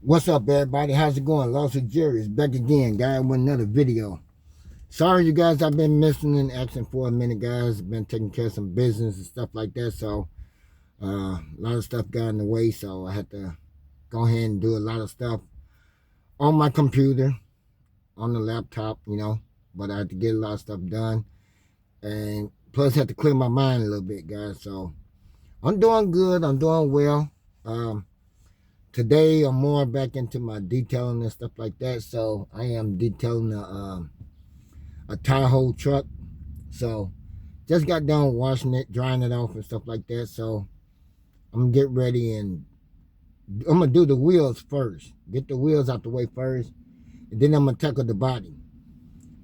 What's up, everybody? How's it going? Lawsuit Jerry is back again, guys, with another video. Sorry, you guys, I've been missing in action for a minute, guys. Been taking care of some business and stuff like that, so a lot of stuff got in the way, so I had to go ahead and do a lot of stuff on my computer, on the laptop, but I had to get a lot of stuff done, and plus had to clear my mind a little bit, guys. So I'm doing good. I'm doing well. Today, I'm more back into my detailing and stuff like that. So I am detailing a Tahoe truck. So just got done washing it, drying it off and stuff like that. So I'm gonna get ready and I'm gonna do the wheels first. Get the wheels out the way first, and then I'm gonna tackle the body.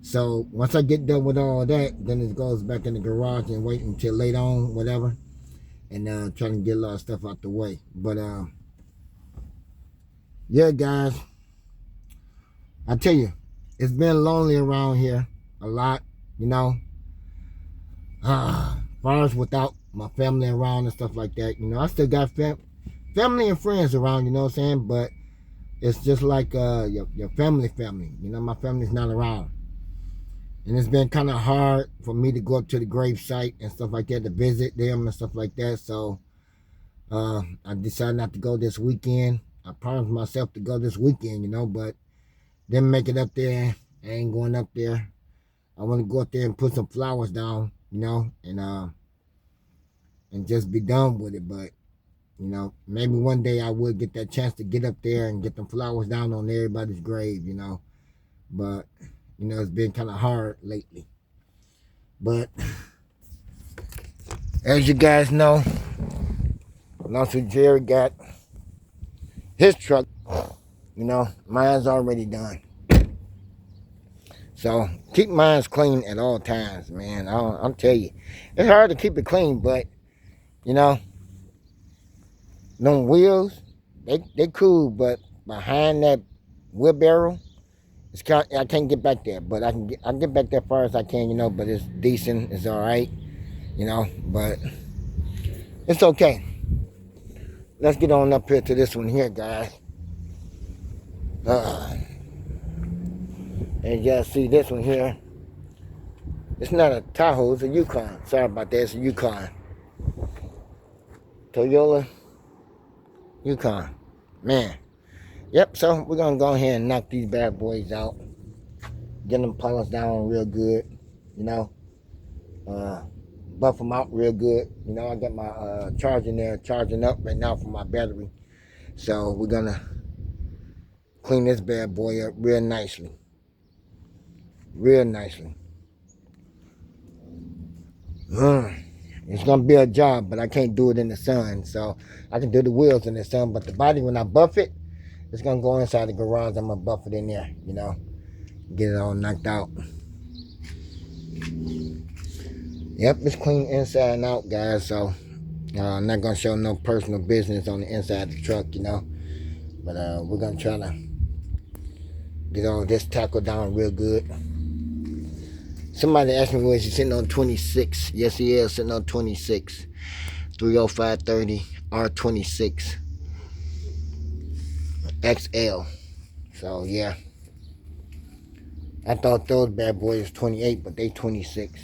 So once I get done with all that, then it goes back in the garage and wait until later on, whatever, and trying to get a lot of stuff out the way. But yeah, guys, I tell you, it's been lonely around here a lot, far as without my family around and stuff like that. I still got family and friends around, you know what I'm saying? But it's just like your family. My family's not around. And it's been kind of hard for me to go up to the grave site and stuff like that to visit them and stuff like that. So I decided not to go this weekend. I promised myself to go this weekend, but didn't make it up there. I ain't going up there. I want to go up there and put some flowers down, and just be done with it. But, maybe one day I would get that chance to get up there and get them flowers down on everybody's grave, But, it's been kind of hard lately. But, as you guys know, Lawsuit Jerry got his truck, mine's already done. So keep mine clean at all times, man. I'll tell you, it's hard to keep it clean, but them wheels, they cool, but behind that wheelbarrow, I can't get back there, but I get back there as far as I can, But it's decent, it's all right, But it's okay. Let's get on up here to this one here, guys. And you guys see this one here. It's not a Tahoe, it's a Yukon. Sorry about that, it's a Yukon. Toyota Yukon. Man. Yep, so we're going to go ahead and knock these bad boys out. Get them polished down real good, Buff them out real good. I got my charger in there charging up right now for my battery. So we're going to clean this bad boy up real nicely. Real nicely. It's going to be a job, but I can't do it in the sun. So I can do the wheels in the sun, but the body, when I buff it, it's going to go inside the garage. I'm going to buff it in there, Get it all knocked out. Yep, it's clean inside and out, guys. So I'm not going to show no personal business on the inside of the truck, But we're going to try to get all this tackled down real good. Somebody asked me, was he sitting on 26? Yes, he is sitting on 26. 30530 R26 XL. So, yeah. I thought those bad boys was 28, but they 26.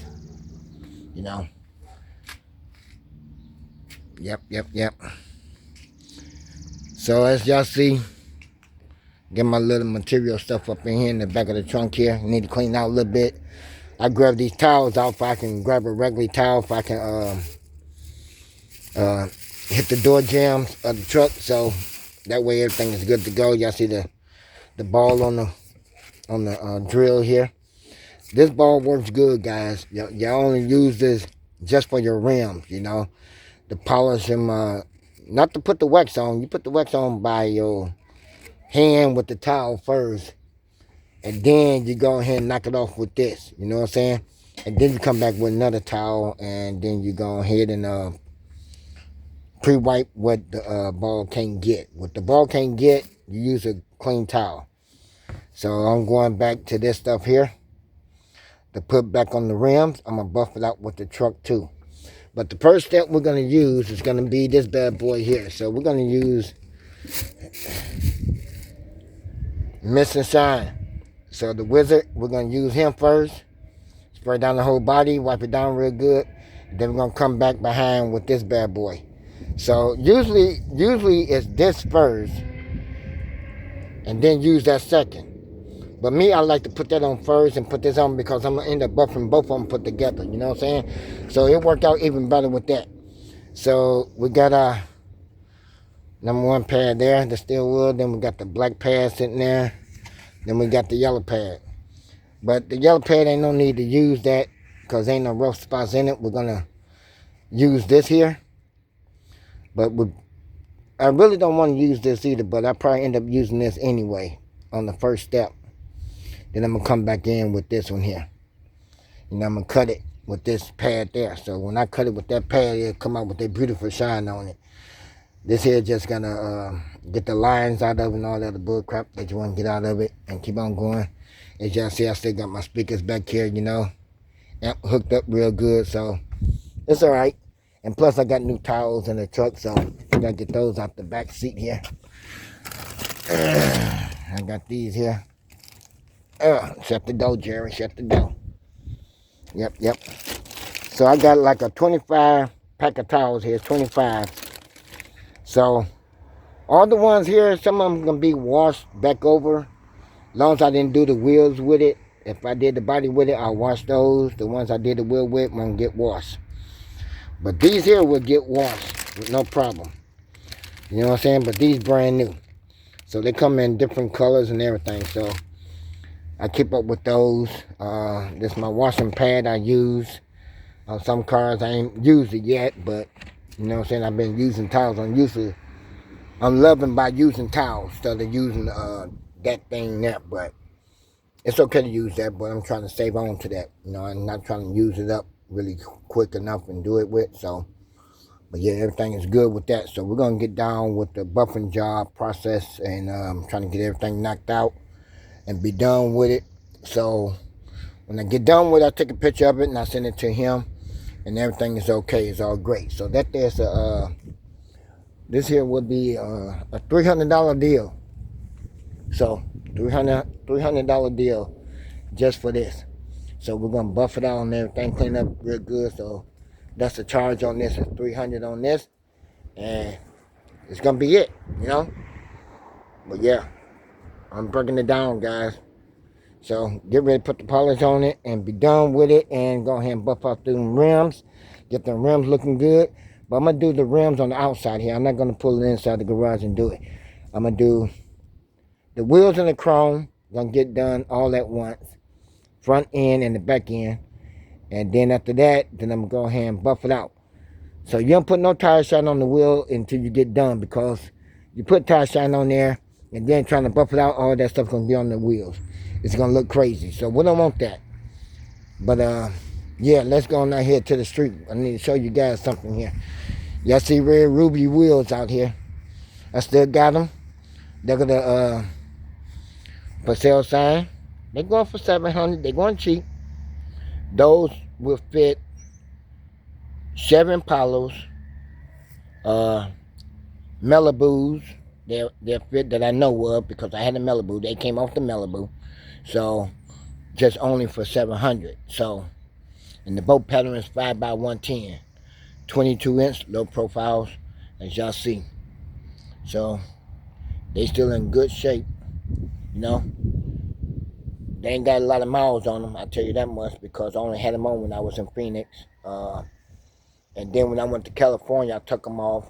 Yep. So, as y'all see, get my little material stuff up in here in the back of the trunk here. I need to clean out a little bit. I grab these towels out if I can grab a regular towel, if I can hit the door jambs of the truck, so that way everything is good to go. Y'all see the ball on the drill here. This ball works good, guys. Y'all only use this just for your rims, to polish them, not to put the wax on. You put the wax on by your hand with the towel first. And then you go ahead and knock it off with this. You know what I'm saying? And then you come back with another towel. And then you go ahead and pre-wipe what the ball can't get. What the ball can't get, you use a clean towel. So I'm going back to this stuff here to put back on the rims. I'm going to buff it out with the truck too. But the first step we're going to use is going to be this bad boy here. So we're going to use Mist and Shine. So the Wizard, we're going to use him first. Spray down the whole body, wipe it down real good. Then we're going to come back behind with this bad boy. So usually it's this first and then use that second. But me, I like to put that on first and put this on because I'm going to end up buffing both of them put together. You know what I'm saying? So it worked out even better with that. So we got our number 1 pad there, the steel wool. Then we got the black pad sitting there. Then we got the yellow pad. But the yellow pad ain't no need to use that because ain't no rough spots in it. We're going to use this here. But I really don't want to use this either, but I probably end up using this anyway on the first step. Then I'm going to come back in with this one here. And I'm going to cut it with this pad there. So when I cut it with that pad, it'll come out with that beautiful shine on it. This here just going to get the lines out of it and all that other bull crap that you want to get out of it and keep on going. As y'all see, I still got my speakers back here, you know. Amp hooked up real good, so it's all right. And plus, I got new towels in the truck, so I got to get those out the back seat here. I got these here. Shut the door, Jerry. Shut the door. Yep. So I got like a 25 pack of towels here. 25. So all the ones here, some of them going to be washed back over. As long as I didn't do the wheels with it. If I did the body with it, I'll wash those. The ones I did the wheel with won't get washed. But these here will get washed with no problem. You know what I'm saying? But these brand new. So they come in different colors and everything. So I keep up with those. This is my washing pad I use. On some cars I ain't used it yet, but you know what I'm saying? I've been using towels. I'm loving by using towels instead of using that thing there. But it's okay to use that, but I'm trying to save on to that. You know, I'm not trying to use it up really quick enough and do it with. So, but yeah, everything is good with that. So we're going to get down with the buffing job process and trying to get everything knocked out and be done with it. So when I get done with it, I take a picture of it and I send it to him and everything is okay. It's all great. So that there's this here would be a $300 deal. So $300 deal just for this. So we're gonna buff it out and everything, clean up real good. So that's the charge on this. It's $300 on this, and it's gonna be it, you know. But yeah, I'm breaking it down, guys. So get ready to put the polish on it and be done with it, and go ahead and buff out the rims, get the rims looking good. But I'm gonna do the rims on the outside here. I'm not gonna pull it inside the garage and do it. I'm gonna do the wheels and the chrome. Gonna get done all at once, front end and the back end. And then after that, then I'm gonna go ahead and buff it out. So you don't put no tire shine on the wheel until you get done, because you put tire shine on there and then trying to buff it out, all that stuff gonna be on the wheels. It's gonna look crazy. So we don't want that. But yeah, let's go on out here to the street. I need to show you guys something here. Y'all see red ruby wheels out here? I still got them. They're gonna for sale sign. They're going for $700. They're going cheap. Those will fit Chevy Impalas, Malibus. They're fit that I know of because I had a Malibu. They came off the Malibu. So just only for $700. So, and the boat pattern is 5x110, 22-inch low profiles, as y'all see. So they still in good shape, you know. They ain't got a lot of miles on them, I tell you that much, because I only had them on when I was in Phoenix. And then when I went to California, I took them off.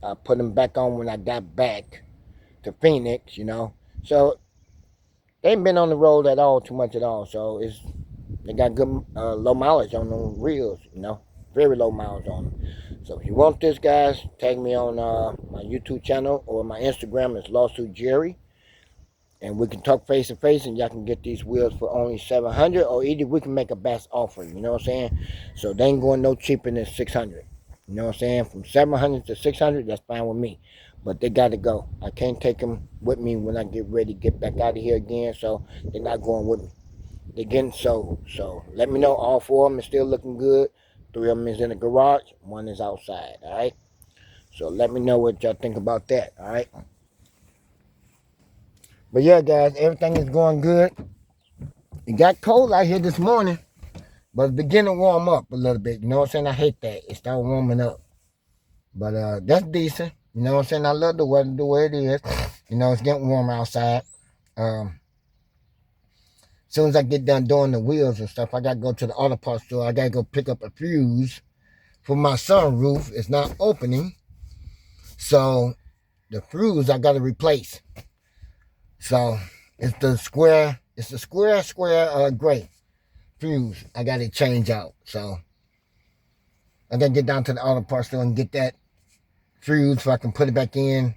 I put them back on when I got back to Phoenix, you know. So they ain't been on the road at all, too much at all. So they got good low mileage on them reels, you know. Very low miles on them. So if you want this, guys, tag me on my YouTube channel or my Instagram. It's Lawsuit Jerry. And we can talk face to face, and y'all can get these wheels for only $700, or either we can make a best offer. You know what I'm saying? So they ain't going no cheaper than $600. You know what I'm saying? From $700 to $600, that's fine with me. But they got to go. I can't take them with me when I get ready to get back out of here again. So they're not going with me. They're getting sold. So let me know. All 4 of them is still looking good. 3 of them is in the garage. 1 is outside. All right? So let me know what y'all think about that. All right? But yeah, guys, everything is going good. It got cold out here this morning, but it's beginning to warm up a little bit. You know what I'm saying? I hate that. It started warming up. But that's decent. You know what I'm saying? I love the weather the way it is. You know, it's getting warm outside. As soon as I get done doing the wheels and stuff, I got to go to the auto parts store. I got to go pick up a fuse for my sunroof. It's not opening. So the fuse I got to replace. So it's the square gray fuse I got to change out. So I got to get down to the auto parts store and get that fuse so I can put it back in,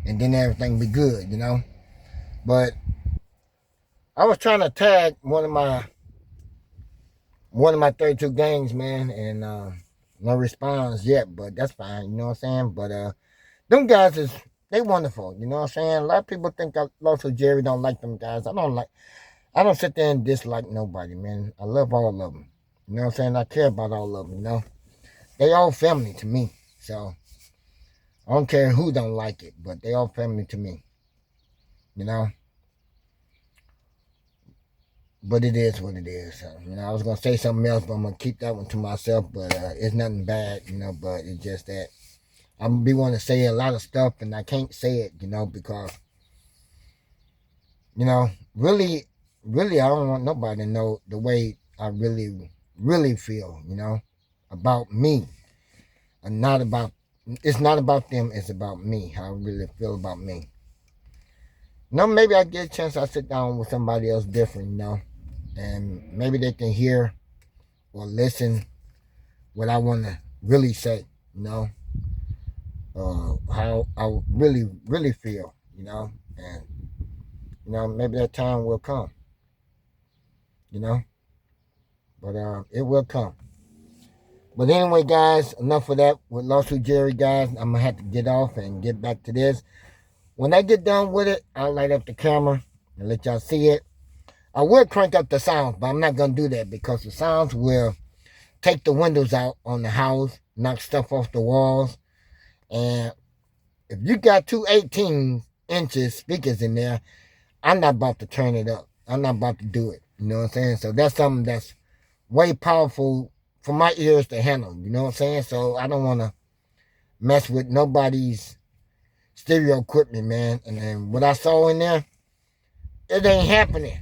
and then everything be good, you know. But I was trying to tag one of my 32 gangs, man, and no response yet, but that's fine, you know what I'm saying? But them guys they wonderful, you know what I'm saying? A lot of people think Local Jerry don't like them guys. I don't sit there and dislike nobody, man. I love all of them. You know what I'm saying? I care about all of them, you know. They all family to me. So I don't care who don't like it, but they all family to me. You know. But it is what it is. So, you know, I was gonna say something else, but I'm gonna keep that one to myself. But it's nothing bad, you know. But it's just that I'm be wanting to say a lot of stuff, and I can't say it, you know, because you know, really, I don't want nobody to know the way I really feel, you know, about me, and not about. It's not about them. It's about me. How I really feel about me. You know, maybe I get a chance. I sit down with somebody else different, you know, and maybe they can hear or listen what I want to really say, you know, how I really feel, you know, and you know maybe that time will come, you know, but it will come. But anyway, guys, enough of that with Lawsuit Jerry, guys. I'm gonna have to get off and get back to this. When I get done with it, I'll light up the camera and let y'all see it. I will crank up the sounds, but I'm not gonna do that because the sounds will take the windows out on the house, knock stuff off the walls. And if you got two 18-inch speakers in there, I'm not about to turn it up. I'm not about to do it. You know what I'm saying? So that's something that's way powerful for my ears to handle. You know what I'm saying? So I don't want to mess with nobody's stereo equipment, man. And then what I saw in there, it ain't happening.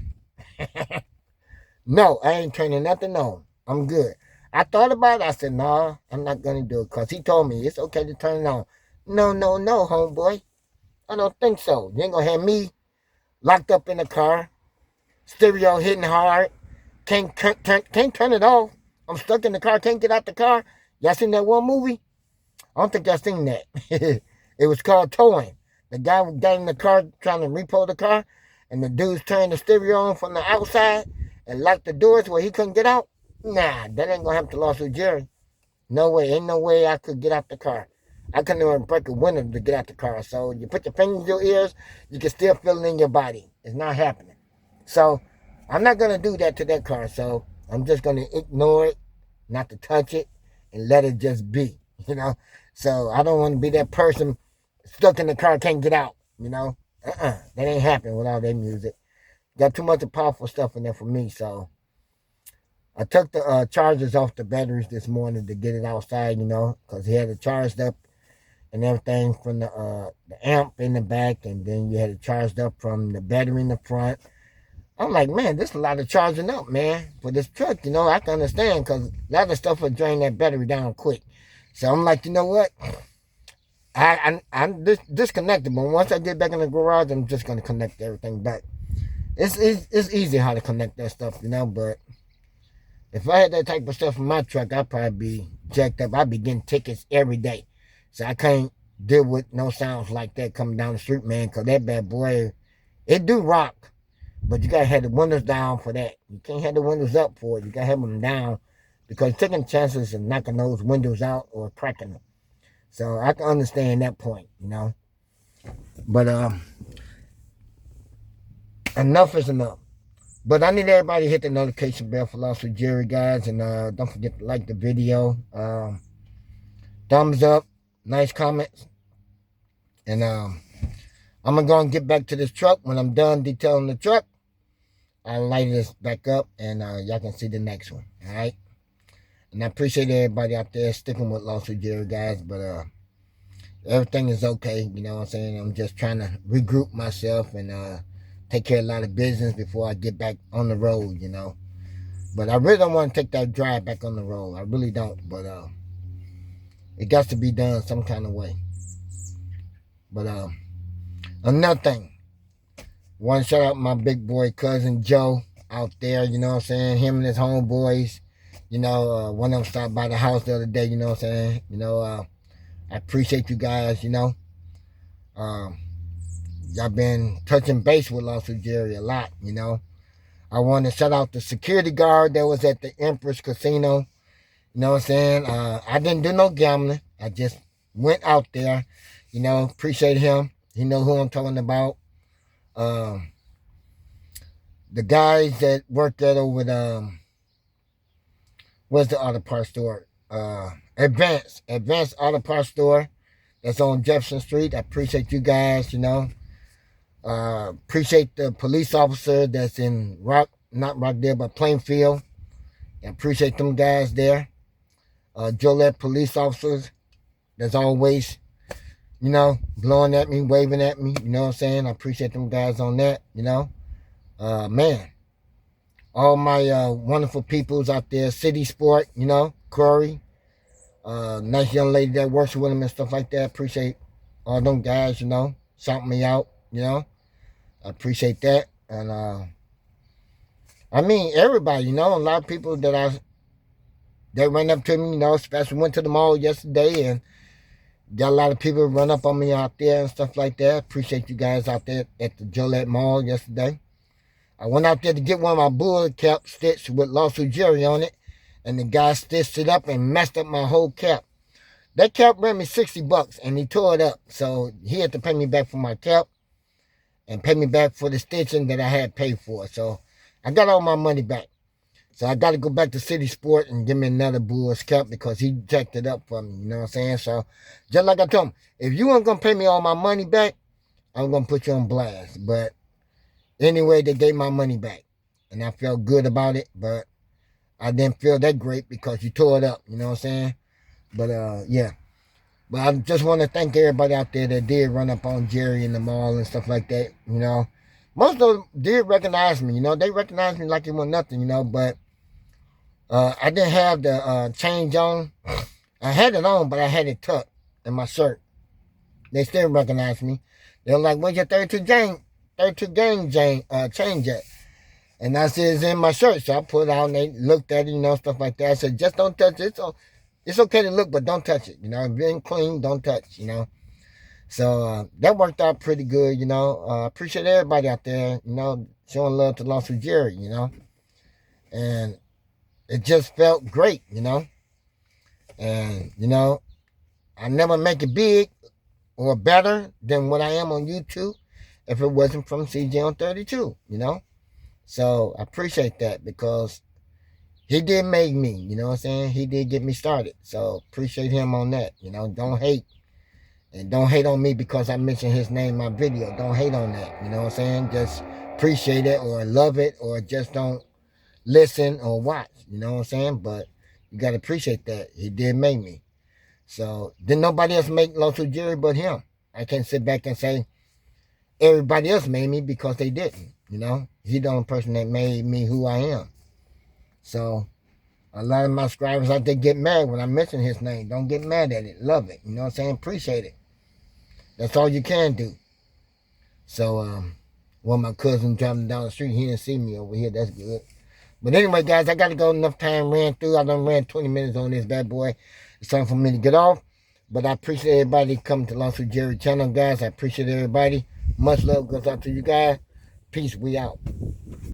No, I ain't turning nothing on. I'm good. I thought about it. I said, no, I'm not going to do it because he told me it's okay to turn it on. No, homeboy. I don't think so. You ain't going to have me locked up in the car, stereo hitting hard, can't turn it off. I'm stuck in the car, can't get out the car. Y'all seen that one movie? I don't think y'all seen that. It was called Towing. The guy got in the car trying to repo the car, and the dudes turned the stereo on from the outside and locked the doors where he couldn't get out. Nah, that ain't gonna happen to Lawsuit Jerry. No way, ain't no way I could get out the car. I couldn't even break a window to get out the car. So you put your fingers in your ears, you can still feel it in your body. It's not happening. So I'm not gonna do that to that car. So I'm just gonna ignore it, not to touch it, and let it just be. You know. So I don't want to be that person stuck in the car can't get out. You know. That ain't happening with all that music. Got too much of powerful stuff in there for me. So I took the chargers off the batteries this morning to get it outside, you know, because he had it charged up and everything from the amp in the back, and then you had it charged up from the battery in the front. I'm like, man, this is a lot of charging up, man, for this truck. You know, I can understand because a lot of stuff will drain that battery down quick. So I'm like, you know what? I'm disconnected, but once I get back in the garage, I'm just going to connect everything back. It's easy how to connect that stuff, you know, but if I had that type of stuff in my truck, I'd probably be jacked up. I'd be getting tickets every day. So I can't deal with no sounds like that coming down the street, man, because that bad boy, it do rock. But you got to have the windows down for that. You can't have the windows up for it. You got to have them down because taking chances of knocking those windows out or cracking them. So I can understand that point, you know. But enough is enough. But I need everybody to hit the notification bell for Lawsuit Jerry, guys. And don't forget to like the video. Thumbs up. Nice comments. And I'm going to go and get back to this truck. When I'm done detailing the truck, I'll light this back up, and y'all can see the next one. All right? And I appreciate everybody out there sticking with Lawsuit Jerry, guys. But everything is okay. You know what I'm saying? I'm just trying to regroup myself and take care of a lot of business before I get back on the road, you know. But I really don't want to take that drive back on the road. I really don't. But it got to be done some kind of way. But another thing. Want to shout out my big boy cousin Joe out there, you know what I'm saying? Him and his homeboys. You know, one of them stopped by the house the other day, you know what I'm saying? You know, I appreciate you guys, you know. Y'all been touching base with Lawsuit Jerry a lot, you know. I want to shout out the security guard that was at the Empress Casino. You know what I'm saying? I didn't do no gambling. I just went out there, you know. Appreciate him. He know who I'm talking about. The guys that worked at over the what's the auto parts store? Advanced Auto Parts Store that's on Jefferson Street. I appreciate you guys, you know. Appreciate the police officer that's in not Rockdale, but Plainfield. I appreciate them guys there. Joliet police officers that's always, you know, blowing at me, waving at me, you know what I'm saying? I appreciate them guys on that, you know. Man, all my wonderful peoples out there, City Sport, you know, Corey, nice young lady that works with them and stuff like that. Appreciate all them guys, you know, shouting me out, you know. I appreciate that. And I mean, everybody, you know, a lot of people that ran up to me, you know, especially went to the mall yesterday and got a lot of people run up on me out there and stuff like that. Appreciate you guys out there at the Joliet Mall yesterday. I went out there to get one of my bull caps stitched with Lawsuit Jerry on it, and the guy stitched it up and messed up my whole cap. That cap ran me $60, and he tore it up. So he had to pay me back for my cap and pay me back for the stitching that I had paid for. So I got all my money back. So I got to go back to City Sport and give me another Bulls cap because he jacked it up for me. You know what I'm saying? So just like I told him, if you weren't going to pay me all my money back, I'm going to put you on blast. But anyway, they gave my money back. And I felt good about it. But I didn't feel that great because you tore it up. You know what I'm saying? But yeah. But I just want to thank everybody out there that did run up on Jerry in the mall and stuff like that. You know, most of them did recognize me. You know, they recognized me like it was nothing, you know. But I didn't have the change on. I had it on, but I had it tucked in my shirt. They still recognized me. They were like, "Where's your 32 gang change at?" And I said, "It's in my shirt." So I put it out, and they looked at it, you know, stuff like that. I said, "Just don't touch it. It's okay to look, but don't touch it. You know, being clean, don't touch, you know." So that worked out pretty good, you know. Appreciate everybody out there, you know, showing love to Lawsuit Jerry, you know. And it just felt great, you know. And, you know, I never make it big or better than what I am on YouTube if it wasn't from CJ on 32, you know. So I appreciate that because he did make me, you know what I'm saying? He did get me started. So appreciate him on that, you know. Don't hate. And don't hate on me because I mentioned his name in my video. Don't hate on that, you know what I'm saying? Just appreciate it or love it or just don't listen or watch, you know what I'm saying? But you got to appreciate that. He did make me. So, didn't nobody else make Lawsuit Jerry but him. I can't sit back and say everybody else made me because they didn't, you know? He's the only person that made me who I am. So, a lot of my subscribers out there get mad when I mention his name. Don't get mad at it. Love it. You know what I'm saying? Appreciate it. That's all you can do. So, well, my cousin driving down the street, he didn't see me over here. That's good. But anyway, guys, I got to go. Enough time ran through. I done ran 20 minutes on this bad boy. It's time for me to get off. But I appreciate everybody coming to Lawsuit Jerry channel, guys. I appreciate everybody. Much love goes out to you guys. Peace. We out.